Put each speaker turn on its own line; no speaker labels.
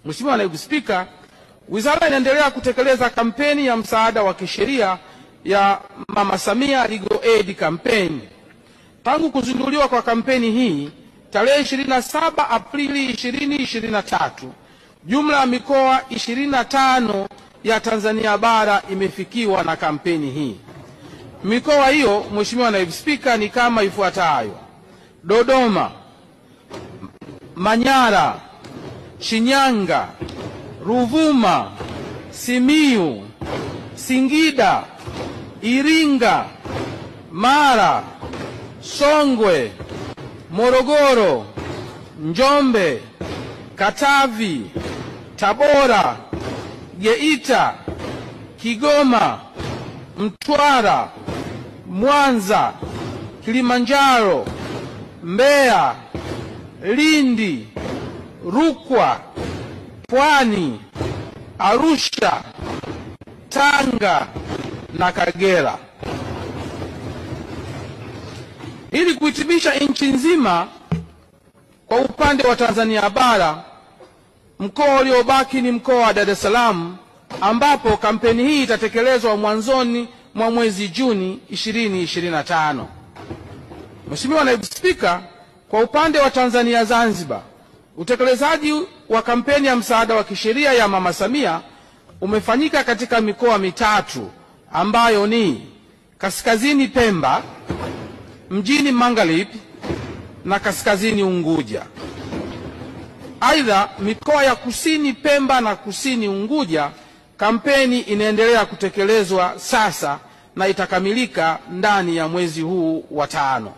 Mheshimiwa Naibu Spika, Wizara inaendelea kutekeleza kampeni ya msaada wa kisheria ya Mama Samia Legal Aid Campaign. Tangu kuzinduliwa kwa kampeni hii tarehe 27 Aprili 2023, jumla ya mikoa 25 ya Tanzania bara imefikiwa na kampeni hii. Mikoa hiyo, Mheshimiwa Naibu Spika, ni kama ifuatayo: Dodoma, Manyara, Shinyanga, Ruvuma, Simiyu, Singida, Iringa, Mara, Songwe, Morogoro, Njombe, Katavi, Tabora, Geita, Kigoma, Mtwara, Mwanza, Kilimanjaro, Mbeya, Lindi, Rukwa, Pwani, Arusha, Tanga na Kagera. Ili kuhitimisha nchi nzima, kwa upande wa Tanzania bara, mkoa uliobaki ni mkoa wa Dar es Salaam, ambapo kampeni hii itatekelezwa mwanzoni mwa mwezi Juni 2025. Mheshimiwa Naibu Spika, kwa upande wa Tanzania Zanzibar, utekelezaji wa kampeni ya msaada wa kisheria ya Mama Samia umefanyika katika mikoa mitatu ambayo ni Kaskazini Pemba, Mjini Magharibi na Kaskazini Unguja. Aidha, mikoa ya Kusini Pemba na Kusini Unguja, kampeni inaendelea kutekelezwa sasa na itakamilika ndani ya mwezi huu wa 5.